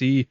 BBC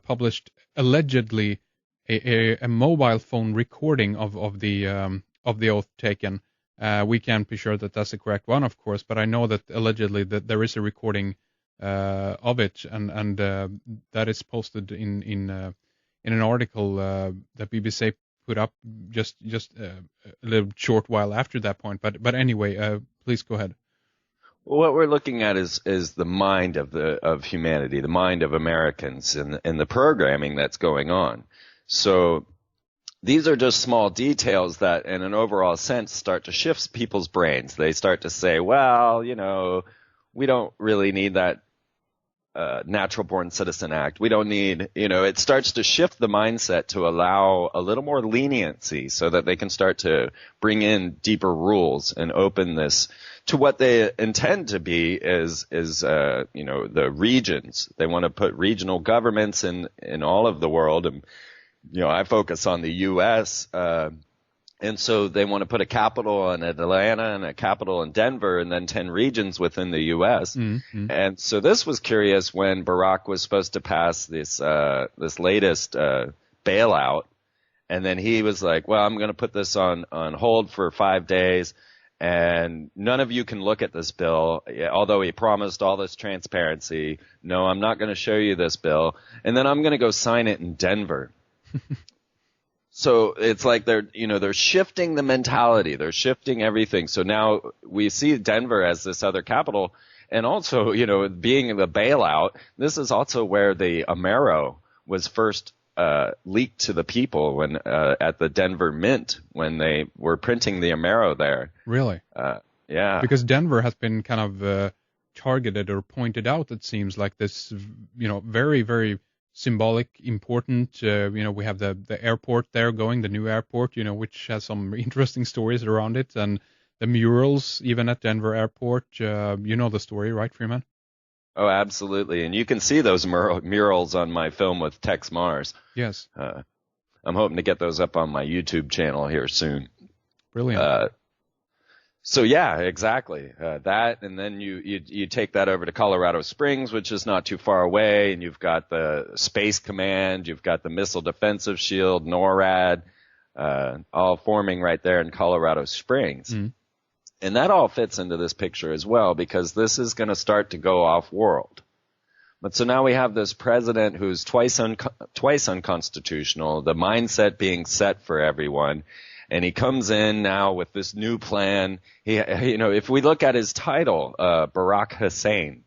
published allegedly a mobile phone recording of the oath taken. We can't be sure that that's the correct one, of course, but I know that allegedly that there is a recording of it, and that is posted in an article that BBC put up just a little short while after that point. But anyway, please go ahead. Well, what we're looking at is the mind of humanity, the mind of Americans, and the programming that's going on. So these are just small details that, in an overall sense, start to shift people's brains. They start to say, well, we don't really need that Natural Born Citizen Act. We don't need, it starts to shift the mindset to allow a little more leniency so that they can start to bring in deeper rules and open this to what they intend to be is the regions. They want to put regional governments in all of the world. And, I focus on the U.S., and so they want to put a capital in Atlanta and a capital in Denver and then 10 regions within the U.S. Mm-hmm. And so this was curious when Barack was supposed to pass this latest bailout. And then he was like, well, I'm going to put this on hold for 5 days. And none of you can look at this bill, although he promised all this transparency. No, I'm not going to show you this bill. And then I'm going to go sign it in Denver. So it's like they're shifting the mentality. They're shifting everything. So now we see Denver as this other capital. And also, being the bailout, this is also where the Amero was first leaked to the people when at the Denver Mint when they were printing the Amero there. Really? Yeah. Because Denver has been kind of targeted or pointed out, it seems like this, very, very symbolic, important. We have the airport there going, the new airport, which has some interesting stories around it, and the murals even at Denver Airport. The story, right, Freeman? Oh, absolutely. And you can see those murals on my film with Tex Mars. Yes. I'm hoping to get those up on my YouTube channel here soon. Brilliant. So yeah, exactly. That, and then you take that over to Colorado Springs, which is not too far away, and you've got the Space Command, you've got the Missile Defensive Shield, NORAD, all forming right there in Colorado Springs. Mm. And that all fits into this picture as well, because this is going to start to go off-world. But so now we have this president who's twice unconstitutional, the mindset being set for everyone. And he comes in now with this new plan. If we look at his title, Barack Hussein.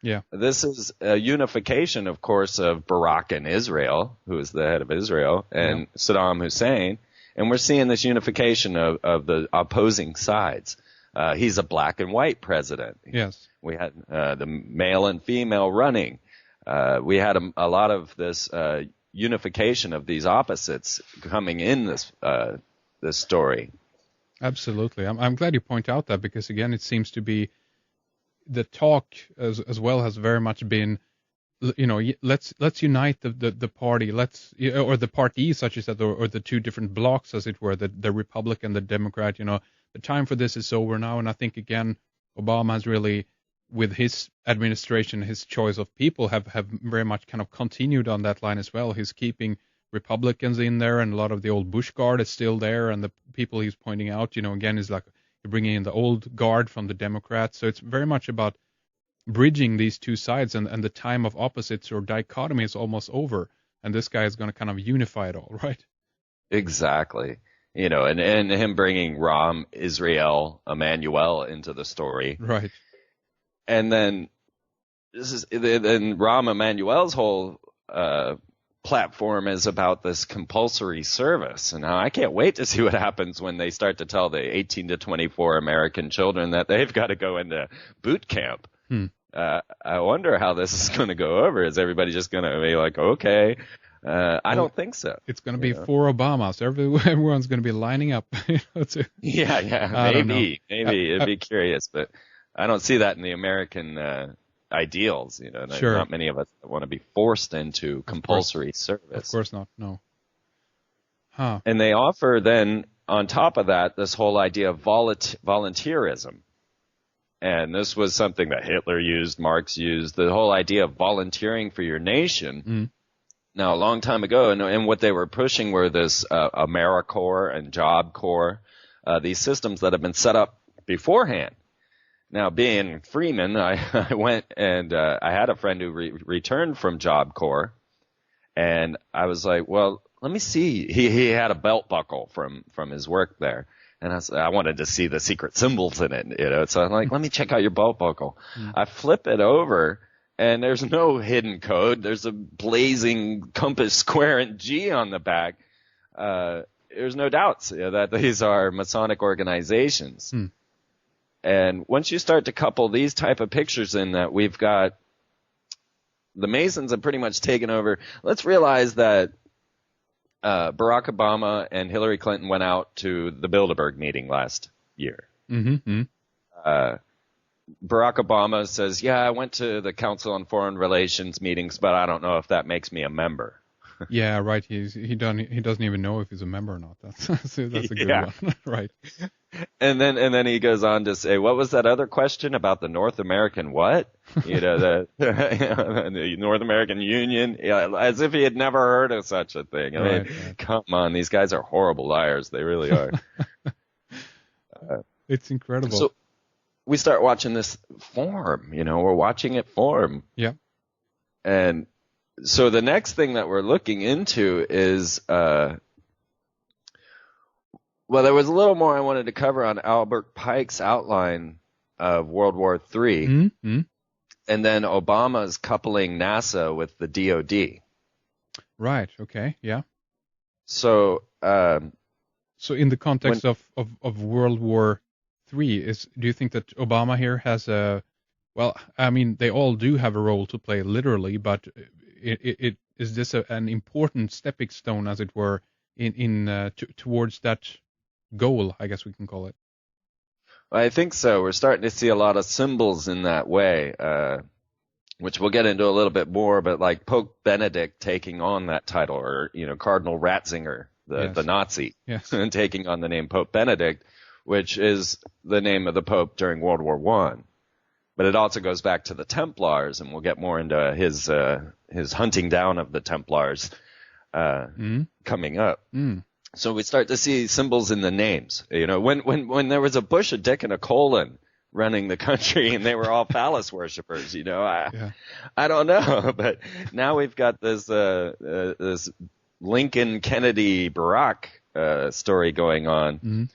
Yeah. This is a unification, of course, of Barack and Israel, who is the head of Israel, and Saddam Hussein. And we're seeing this unification of the opposing sides. He's a black and white president. Yes. We had the male and female running. We had a lot of this unification of these opposites coming in this story. Absolutely. I'm glad you point out that, because again, it seems to be the talk as well has very much been, let's unite the party, or the parties, such as that, or the two different blocks, as it were, the Republican, the Democrat. The time for this is over now. And I think again, Obama has really, with his administration, his choice of people have very much kind of continued on that line as well. He's keeping Republicans in there, and a lot of the old Bush guard is still there, and the people he's pointing out, again, is like you're bringing in the old guard from the Democrats. So it's very much about bridging these two sides, and the time of opposites or dichotomy is almost over, and this guy is going to kind of unify it all, right? Exactly. And him bringing Rahm Israel Emmanuel into the story. Right. And then Rahm Emanuel's whole platform is about this compulsory service. And now I can't wait to see what happens when they start to tell the 18 to 24 American children that they've got to go into boot camp. I wonder how this is going to go over. Is everybody just going to be like, okay? I don't think so. It's going to be for Obama, so everyone's going to be lining up. Maybe. It'd be curious, but I don't see that in the American ideals. Sure. Not many of us want to be forced into compulsory service. Of course not, no. Huh. And they offer then, on top of that, this whole idea of volunteerism. And this was something that Hitler used, Marx used, the whole idea of volunteering for your nation. Now, a long time ago, and what they were pushing were this AmeriCorps and Job Corps, these systems that have been set up beforehand. Now, being Freeman, I went and I had a friend who returned from Job Corps, and I was like, well, let me see. He had a belt buckle from his work there. And I wanted to see the secret symbols in it, you know. So I'm like, let me check out your belt buckle. I flip it over, and there's no hidden code. There's a blazing compass, square, and G on the back. There's no doubts that these are Masonic organizations. And once you start to couple these type of pictures in that we've got the Masons have pretty much taken over. Let's realize that Barack Obama and Hillary Clinton went out to the Bilderberg meeting last year. Barack Obama says, yeah, I went to the Council on Foreign Relations meetings, but I don't know if that makes me a member. Yeah, right. He doesn't even know if he's a member or not. That's a good one. Right. And then he goes on to say, what was that other question about the North American what? You know, the North American Union, as if he had never heard of such a thing. I mean, come on, these guys are horrible liars. They really are. It's incredible. So we start watching this form, you know, we're watching it form. Yeah. And so the next thing that we're looking into is, well, there was a little more I wanted to cover on Albert Pike's outline of World War III, and then Obama's coupling NASA with the DoD. Right. Okay. Yeah. So, so in the context of World War III, do you think that Obama here has a? Well, I mean, they all do have a role to play, literally, but is this an important stepping stone, as it were, towards that goal, I guess we can call it? I think so. We're starting to see a lot of symbols in that way, which we'll get into a little bit more, but like Pope Benedict taking on that title, or, you know, Cardinal Ratzinger, the Nazi, and taking on the name Pope Benedict, which is the name of the Pope during World War I. But it also goes back to the Templars, and we'll get more into his hunting down of the Templars coming up. So we start to see symbols in the names. You know, when there was a Bush, a Dick, and a Colin running the country, and they were all phallus worshippers, you know, I don't know, but now we've got this this Lincoln, Kennedy, Barack story going on.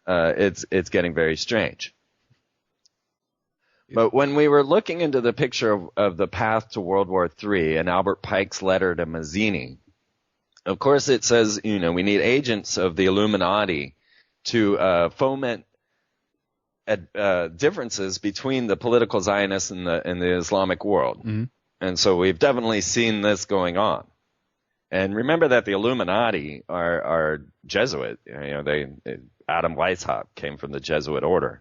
It's getting very strange. But when we were looking into the picture of the path to World War III and Albert Pike's letter to Mazzini, of course it says, you know, we need agents of the Illuminati to foment differences between the political Zionists and the Islamic world. And so we've definitely seen this going on. And remember that the Illuminati are Jesuit. You know, Adam Weishaupt came from the Jesuit order.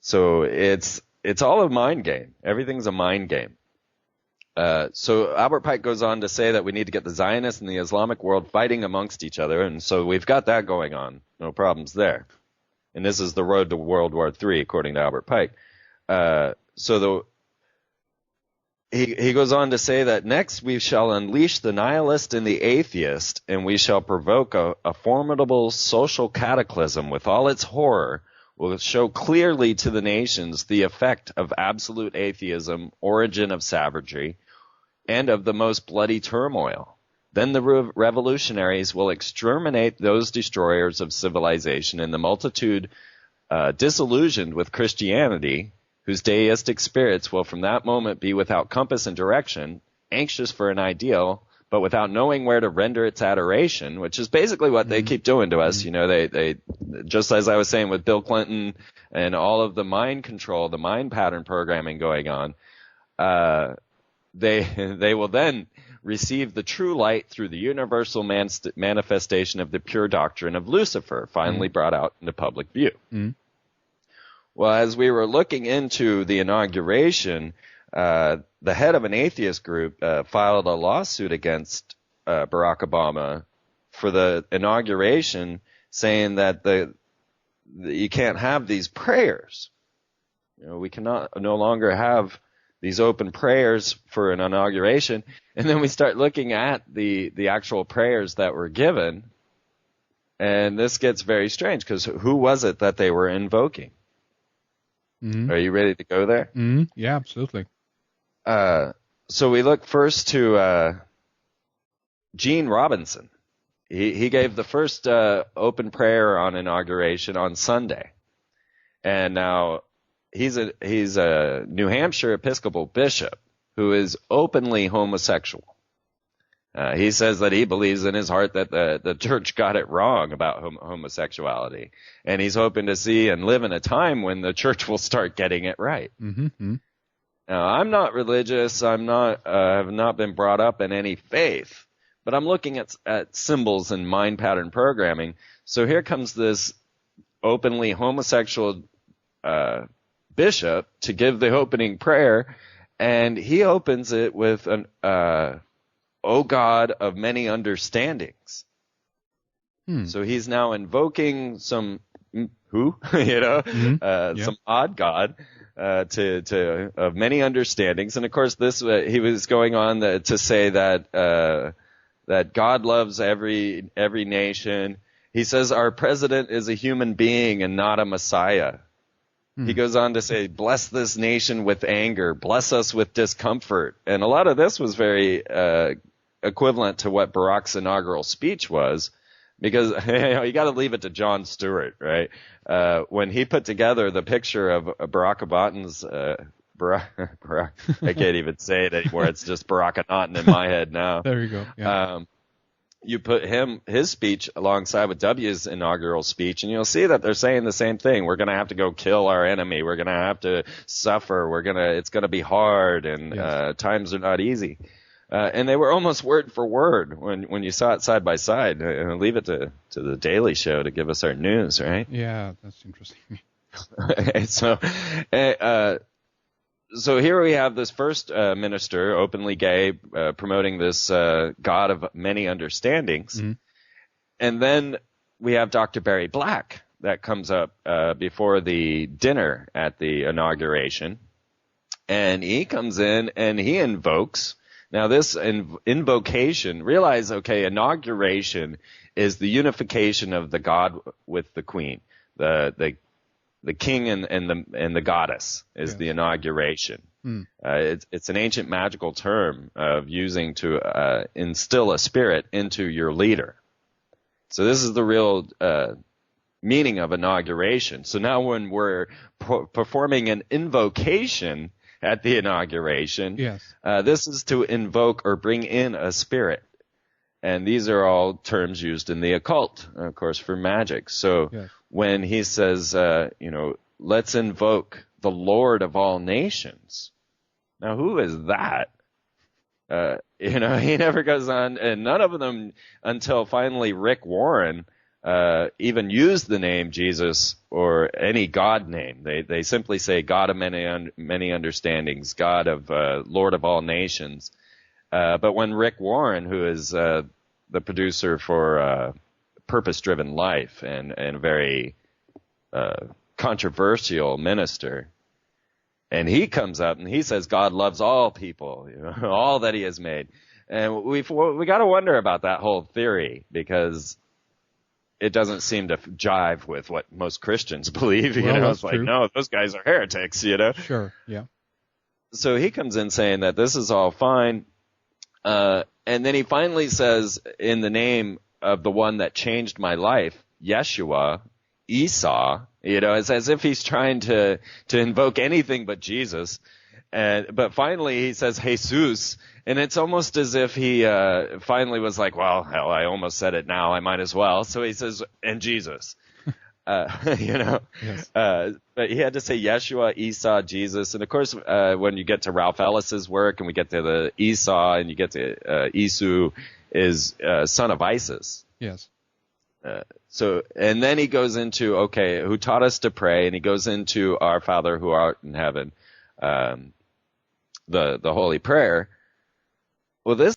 So it's all a mind game. Everything's a mind game. So Albert Pike goes on to say that we need to get the Zionists and the Islamic world fighting amongst each other, and so we've got that going on. No problems there. And this is the road to World War III, according to Albert Pike. He goes on to say that next we shall unleash the nihilist and the atheist, and we shall provoke a formidable social cataclysm with all its horror, will show clearly to the nations the effect of absolute atheism, origin of savagery, and of the most bloody turmoil. Then the revolutionaries will exterminate those destroyers of civilization, and the multitude disillusioned with Christianity, whose deistic spirits will from that moment be without compass and direction, anxious for an ideal, but without knowing where to render its adoration, which is basically what they keep doing to us. You know, they just as I was saying with Bill Clinton and all of the mind control, the mind pattern programming going on, they will then receive the true light through the universal manifestation of the pure doctrine of Lucifer, finally brought out into public view. Well, as we were looking into the inauguration, the head of an atheist group filed a lawsuit against Barack Obama for the inauguration, saying that you can't have these prayers. We cannot no longer have these open prayers for an inauguration. And then we start looking at the actual prayers that were given, and this gets very strange, because who was it that they were invoking? Mm-hmm. Are you ready to go there? Mm-hmm. Yeah, absolutely. So we look first to Gene Robinson. He gave the first open prayer on inauguration on Sunday. And now he's a New Hampshire Episcopal bishop who is openly homosexual. He says that he believes in his heart that the church got it wrong about homosexuality, and he's hoping to see and live in a time when the church will start getting it right. Mm-hmm. Now, I'm not religious. I'm not have not been brought up in any faith, but I'm looking at symbols and mind pattern programming. So here comes this openly homosexual bishop to give the opening prayer, and he opens it with an "O God of many understandings." So he's now invoking some some odd God to of many understandings, and of course this he was going on to say that that God loves every nation. He says our president is a human being and not a Messiah. He goes on to say, bless this nation with anger, bless us with discomfort. And a lot of this was very equivalent to what Barack's inaugural speech was, because you got to leave it to Jon Stewart, right? When he put together the picture of Barack Obama's, Barack, I can't even say it anymore. It's just Barack-a-Naughton in my head now. There you go. Yeah. You put his speech alongside with W's inaugural speech, and you'll see that they're saying the same thing. We're going to have to go kill our enemy. We're going to have to suffer. It's going to be hard, and times are not easy. And they were almost word for word when you saw it side by side. And leave it to the Daily Show to give us our news, right? Yeah, that's interesting. So here we have this first minister, openly gay, promoting this God of many understandings. Mm-hmm. And then we have Dr. Barry Black that comes up before the dinner at the inauguration. And he comes in and he invokes. Now this invocation, realize, okay, inauguration is the unification of the God with the queen. The king and the goddess is the inauguration. It's an ancient magical term of using to instill a spirit into your leader. So this is the real meaning of inauguration. So now when we're performing an invocation at the inauguration, this is to invoke or bring in a spirit. And these are all terms used in the occult, of course, for magic. So when he says, let's invoke the Lord of all nations. Now, who is that? He never goes on, and none of them until finally Rick Warren even used the name Jesus or any God name. They simply say God of many understandings, God of Lord of all nations. But when Rick Warren, who is the producer for Purpose-Driven Life and a very controversial minister, and he comes up and he says God loves all people, all that he has made. And we got to wonder about that whole theory, because it doesn't seem to jive with what most Christians believe. It's like, no, those guys are heretics, Sure, yeah. So he comes in saying that this is all fine. And then he finally says, in the name of the one that changed my life, Yeshua, Esau, it's as if he's trying to invoke anything but Jesus. But finally he says Jesus, and it's almost as if he finally was like, well, hell, I almost said it now, I might as well. So he says, and Jesus. But he had to say Yeshua, Esau, Jesus. And of course, when you get to Ralph Ellis's work and we get to the Esau and you get to Esau is son of Isis. Yes. And then he goes into, okay, who taught us to pray, and he goes into our Father who art in heaven, the Holy Prayer. Well, this